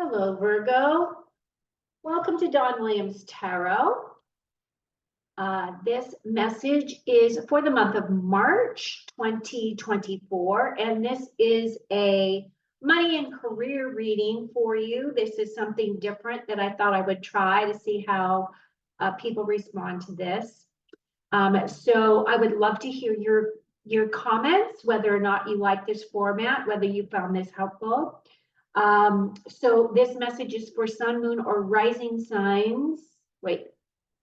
Hello, Virgo. Welcome to Dawn Williams Tarot. This message is for the month of March 2024, and this is a money and career reading for you. This is something different that I thought I would try to see how people respond to this. So I would love to hear your comments, whether or not you like this format, whether you found this helpful. So this message is for sun, moon, or rising signs.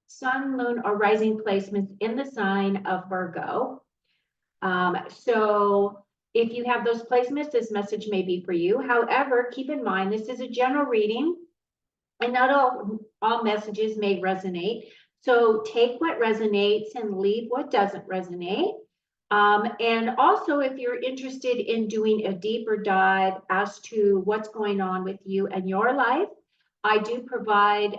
Sun, moon, or rising placements in the sign of Virgo. So if you have those placements, this message may be for you. However, keep in mind, this is a general reading and not all messages may resonate. So take what resonates and leave what doesn't resonate. And also, if you're interested in doing a deeper dive as to what's going on with you and your life, I do provide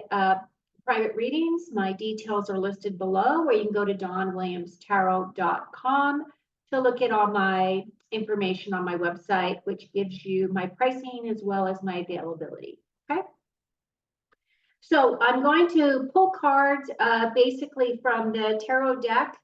private readings. My details are listed below, or you can go to dawnwilliamstarot.com to look at all my information on my website, which gives you my pricing as well as my availability. Okay. So I'm going to pull cards basically from the tarot deck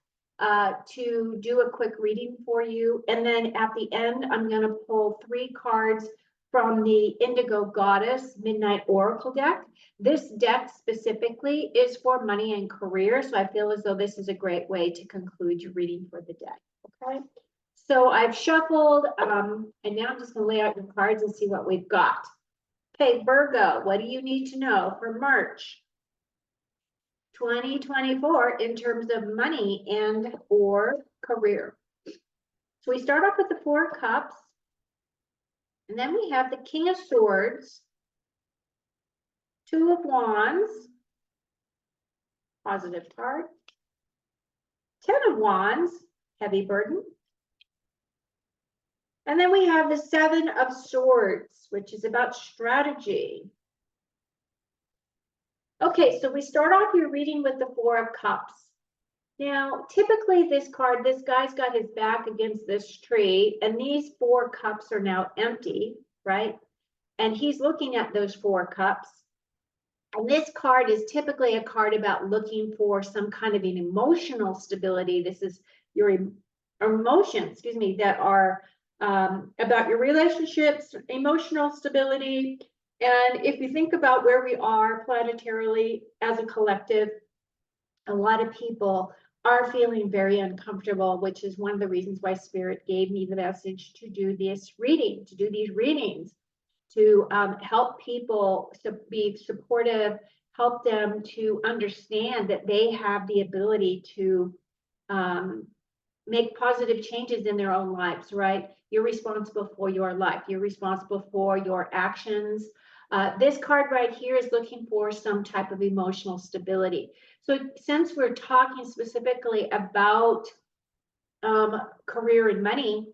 to do a quick reading for you. And then at the end, I'm going to pull 3 cards from the Indigo Goddess Midnight Oracle deck. This deck specifically is for money and career, so I feel as though this is a great way to conclude your reading for the deck. Okay, so I've shuffled, and now I'm just going to lay out your cards and see what we've got. Okay, Virgo, what do you need to know for March 2024 in terms of money and or career? So we start off with the 4 of Cups, and then we have the King of Swords, 2 of Wands, positive card, 10 of Wands, heavy burden, and then we have the 7 of Swords, which is about strategy. Okay, so we start off your reading with the 4 of Cups. Now, typically this card, this guy's got his back against this tree, and these 4 cups are now empty, right? And he's looking at those 4 cups. And this card is typically a card about looking for some kind of an emotional stability. This is your emotions, that are about your relationships, emotional stability. And if you think about where we are planetarily as a collective, a lot of people are feeling very uncomfortable, which is one of the reasons why Spirit gave me the message to do this reading, to do these readings, to help people to be supportive, help them to understand that they have the ability to make positive changes in their own lives, right? You're responsible for your life. You're responsible for your actions. This card right here is looking for some type of emotional stability. So since we're talking specifically about career and money,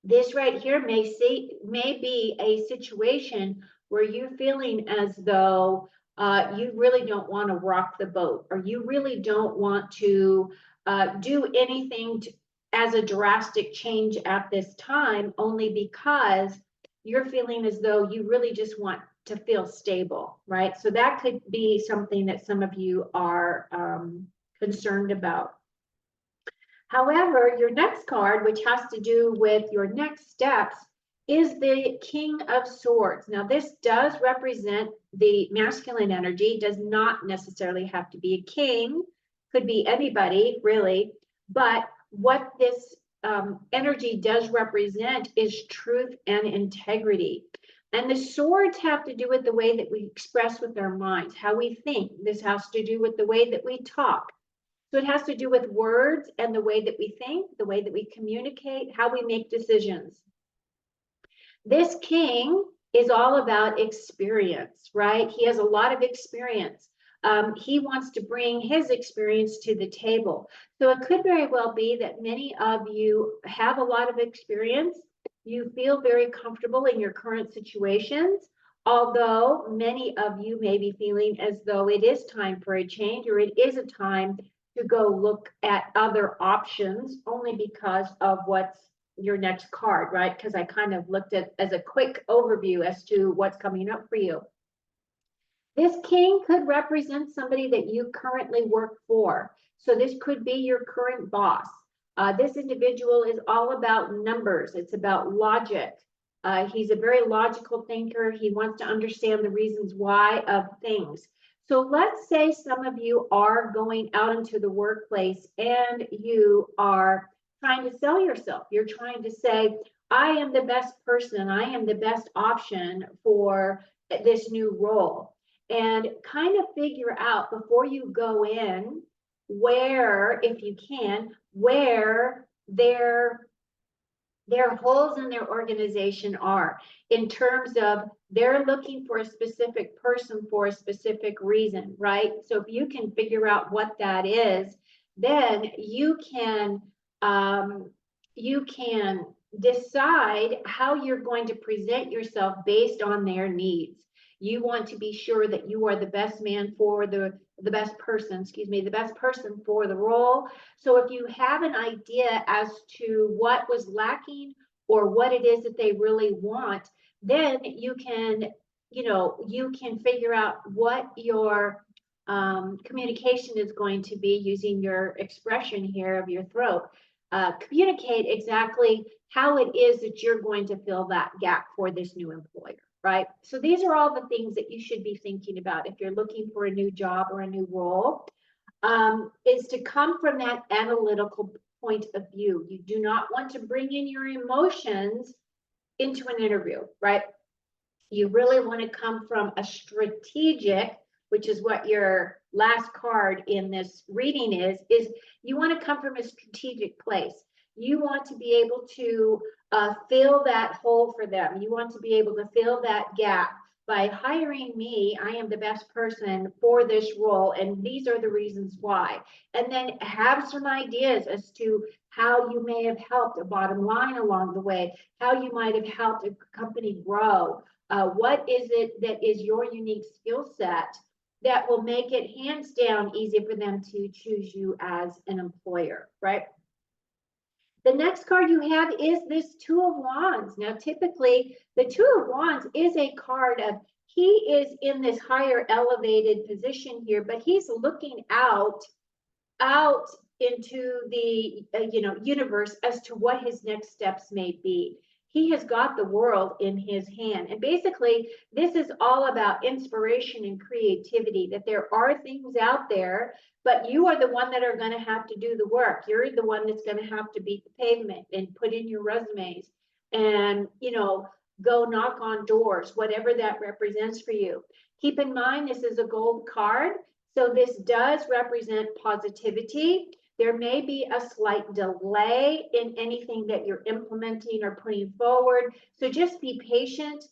this right here may be a situation where you're feeling as though you really don't want to rock the boat, or you really don't want to do anything as a drastic change at this time, only because you're feeling as though you really just want to feel stable, right? So that could be something that some of you are concerned about. However, your next card, which has to do with your next steps, is the King of Swords. Now, this does represent the masculine energy, does not necessarily have to be a king, could be anybody, really. But what this energy does represent is truth and integrity. And the swords have to do with the way that we express with our minds, how we think. This has to do with the way that we talk. So it has to do with words and the way that we think, the way that we communicate, how we make decisions. This king is all about experience, right? He has a lot of experience. He wants to bring his experience to the table. So it could very well be that many of you have a lot of experience. You feel very comfortable in your current situations, although many of you may be feeling as though it is time for a change, or it is a time to go look at other options, only because of what's your next card, right? Because I kind of looked at as a quick overview as to what's coming up for you. This king could represent somebody that you currently work for. So this could be your current boss. This individual is all about numbers. It's about logic. He's a very logical thinker. He wants to understand the reasons why of things. So let's say some of you are going out into the workplace and you are trying to sell yourself. You're trying to say, I am the best person. I am the best option for this new role, and kind of figure out before you go in where, if you can, where their holes in their organization are in terms of they're looking for a specific person for a specific reason, right? So if you can figure out what that is, then you can decide how you're going to present yourself based on their needs. You want to be sure that you are the best man for the best person, excuse me, the best person for the role. So if you have an idea as to what was lacking or what it is that they really want, then you can, you can figure out what your communication is going to be using your expression here of your throat. Communicate exactly how it is that you're going to fill that gap for this new employer, right? So these are all the things that you should be thinking about if you're looking for a new job or a new role, is to come from that analytical point of view. You do not want to bring in your emotions into an interview, right? You really want to come from a strategic, which is what your last card in this reading is you want to come from a strategic place. You want to be able to fill that hole for them. You want to be able to fill that gap. By hiring me, I am the best person for this role, and these are the reasons why. And then have some ideas as to how you may have helped a bottom line along the way, how you might have helped a company grow. What is it that is your unique skill set that will make it hands down easy for them to choose you as an employer, right? The next card you have is this Two of Wands. Now, typically, the Two of Wands is a card of, he is in this higher elevated position here, but he's looking out into the universe as to what his next steps may be. He has got the world in his hand. And basically, this is all about inspiration and creativity, that there are things out there, but you are the one that are going to have to do the work. You're the one that's going to have to beat the pavement and put in your resumes and, go knock on doors, whatever that represents for you. Keep in mind, this is a gold card. So this does represent positivity. There may be a slight delay in anything that you're implementing or putting forward. So just be patient.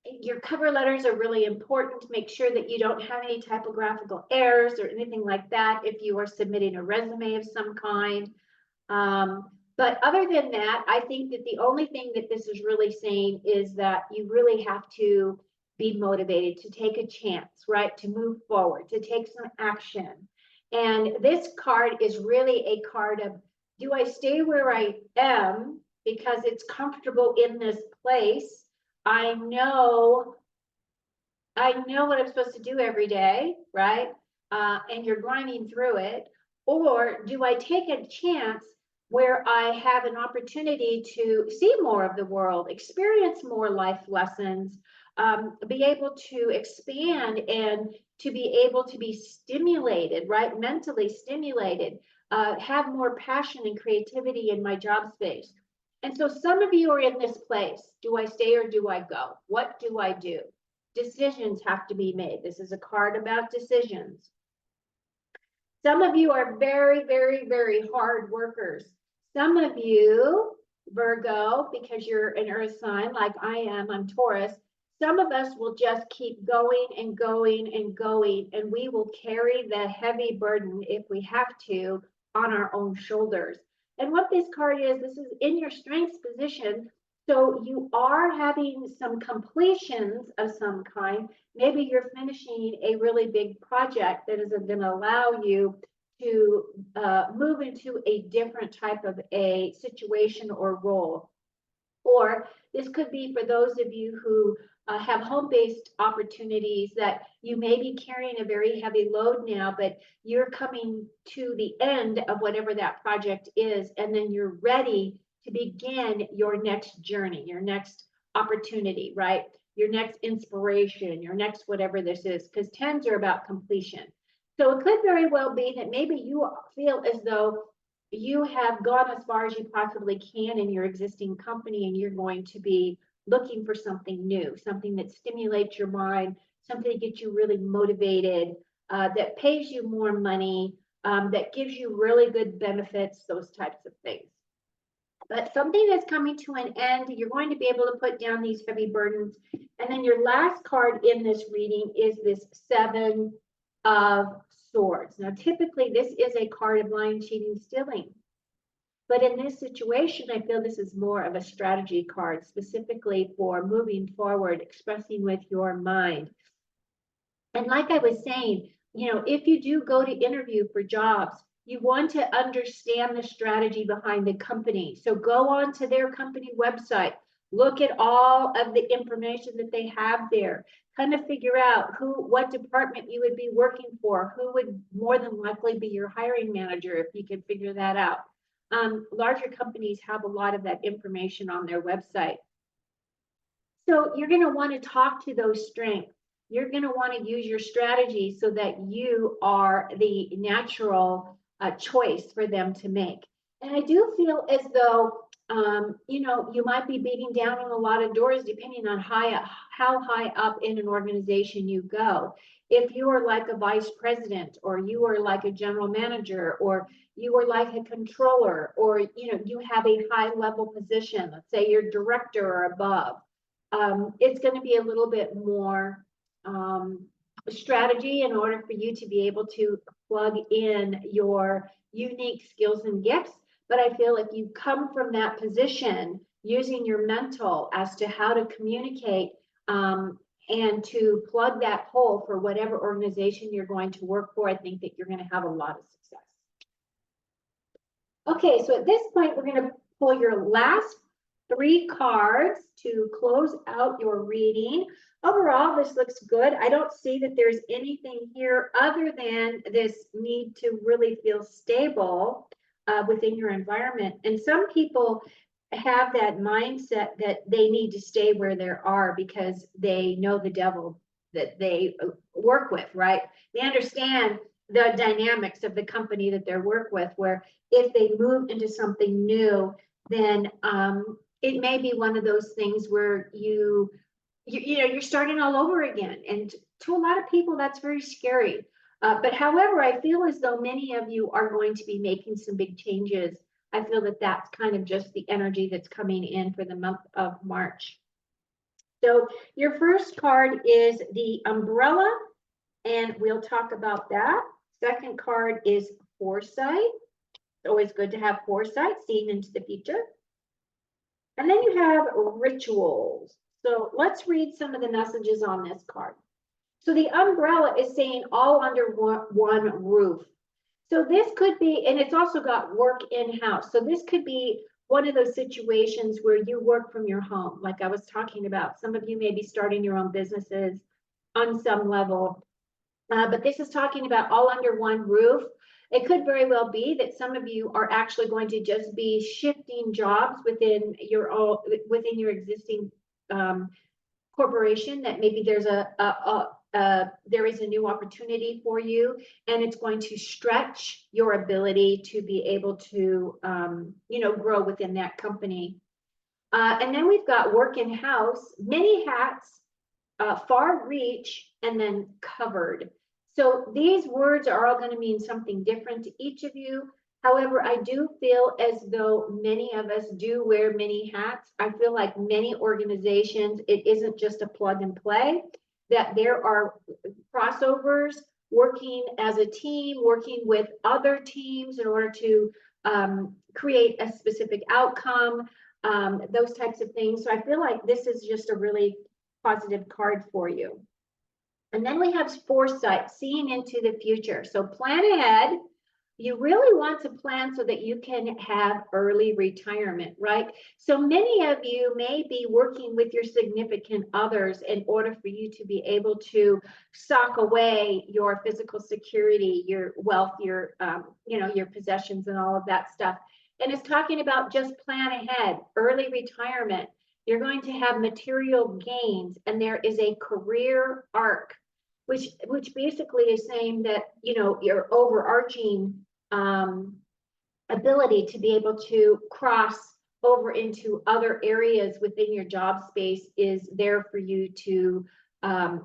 Your cover letters are really important to make sure that you don't have any typographical errors or anything like that if you are submitting a resume of some kind. But other than that, I think that the only thing that this is really saying is that you really have to be motivated to take a chance, right? To move forward, to take some action. And this card is really a card of, do I stay where I am because it's comfortable in this place? I know what I'm supposed to do every day, right? And you're grinding through it. Or do I take a chance where I have an opportunity to see more of the world, experience more life lessons, be able to expand and to be able to be stimulated, right? Mentally stimulated, have more passion and creativity in my job space. And so some of you are in this place. Do I stay or do I go? What do I do? Decisions have to be made. This is a card about decisions. Some of you are very, very, very hard workers. Some of you, Virgo, because you're an earth sign like I am, I'm Taurus, some of us will just keep going and going and going, and we will carry the heavy burden, if we have to, on our own shoulders. And what this card is, this is in your strengths position. So you are having some completions of some kind. Maybe you're finishing a really big project that is going to allow you to move into a different type of a situation or role. Or this could be for those of you who have home-based opportunities that you may be carrying a very heavy load now, but you're coming to the end of whatever that project is, and then you're ready to begin your next journey, your next opportunity, right? Your next inspiration, your next whatever this is, because 10s are about completion. So it could very well be that maybe you feel as though you have gone as far as you possibly can in your existing company, and you're going to be looking for something new, something that stimulates your mind, something that gets you really motivated, that pays you more money, that gives you really good benefits, those types of things. But something that's coming to an end, you're going to be able to put down these heavy burdens. And then your last card in this reading is this 7 of Swords. Now, typically, this is a card of lying, cheating, stealing. But in this situation, I feel this is more of a strategy card, specifically for moving forward, expressing with your mind. And like I was saying, if you do go to interview for jobs, you want to understand the strategy behind the company. So go on to their company website, look at all of the information that they have there, kind of figure out what department you would be working for, who would more than likely be your hiring manager, if you can figure that out. Larger companies have a lot of that information on their website. So you're going to want to talk to those strengths. You're going to want to use your strategy so that you are the natural choice for them to make. And I do feel as though, you might be beating down on a lot of doors depending on how high up in an organization you go. If you are like a vice president, or you are like a general manager, or you are like a controller, or you have a high level position, let's say you're director or above, it's going to be a little bit more strategy in order for you to be able to plug in your unique skills and gifts. But I feel if you come from that position using your mental as to how to communicate and to plug that hole for whatever organization you're going to work for, I think that you're going to have a lot of success. Okay, so at this point, we're going to pull your last 3 cards to close out your reading. Overall, this looks good. I don't see that there's anything here other than this need to really feel stable within your environment. And some people have that mindset that they need to stay where they are because they know the devil that they work with, right? They understand the dynamics of the company that they work with, where if they move into something new, then it may be one of those things where you're starting all over again. And to a lot of people, that's very scary. But however, I feel as though many of you are going to be making some big changes. I feel that that's kind of just the energy that's coming in for the month of March. So your first card is the umbrella, and we'll talk about that. Second card is foresight. It's always good to have foresight, seeing into the future. And then you have rituals. So let's read some of the messages on this card. So the umbrella is saying all under one roof. So this could be, and it's also got work in-house. So this could be one of those situations where you work from your home, like I was talking about. Some of you may be starting your own businesses on some level, but this is talking about all under one roof. It could very well be that some of you are actually going to just be shifting jobs within your existing corporation, that maybe there's there is a new opportunity for you, and it's going to stretch your ability to be able to grow within that company. And then we've got work in house, many hats, far reach, and then covered. So these words are all going to mean something different to each of you. However, I do feel as though many of us do wear many hats. I feel like many organizations, it isn't just a plug and play, that there are crossovers, working as a team, working with other teams in order to create a specific outcome, those types of things. So I feel like this is just a really positive card for you. And then we have foresight, seeing into the future. So plan ahead, You really want to plan so that you can have early retirement, right? So many of you may be working with your significant others in order for you to be able to sock away your physical security, your wealth, your your possessions and all of that stuff. And it's talking about just plan ahead, early retirement. You're going to have material gains, and there is a career arc, which basically is saying that your overarching ability to be able to cross over into other areas within your job space is there for you to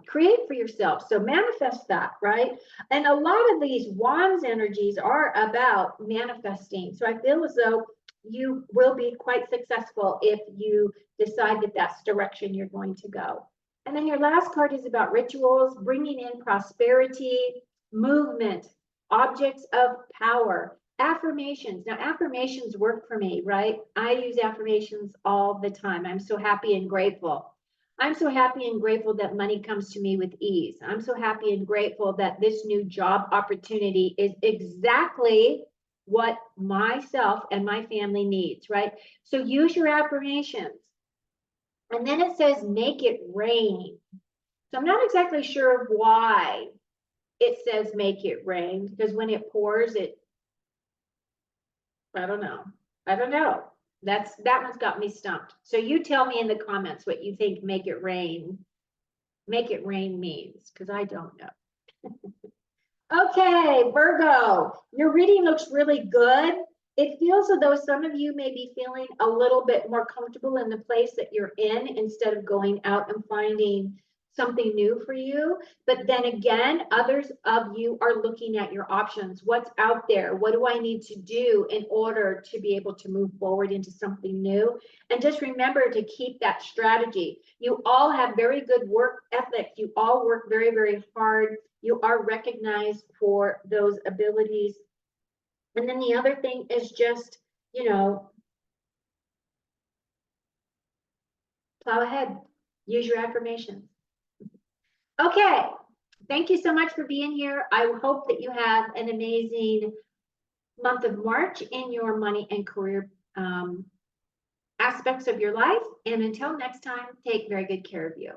create for yourself. So manifest that, right? And a lot of these wands energies are about manifesting. So I feel as though you will be quite successful if you decide that that's the direction you're going to go. And then your last card is about rituals, bringing in prosperity, movement, objects of power, affirmations. Now, affirmations work for me, right? I use affirmations all the time. I'm so happy and grateful. I'm so happy and grateful that money comes to me with ease. I'm so happy and grateful that this new job opportunity is exactly what myself and my family needs, right? So use your affirmations. And then it says, make it rain. So I'm not exactly sure why it says make it rain, because when it pours, I don't know. I don't know. That one's got me stumped. So you tell me in the comments what you think make it rain means, because I don't know. Okay, Virgo, your reading looks really good. It feels as though some of you may be feeling a little bit more comfortable in the place that you're in instead of going out and finding something new for you. But then again, others of you are looking at your options. What's out there? What do I need to do in order to be able to move forward into something new? And just remember to keep that strategy. You all have very good work ethic. You all work very, very hard. You are recognized for those abilities. And then the other thing is just, plow ahead. Use your affirmations. Okay. Thank you so much for being here. I hope that you have an amazing month of March in your money and career aspects of your life. And until next time, take very good care of you.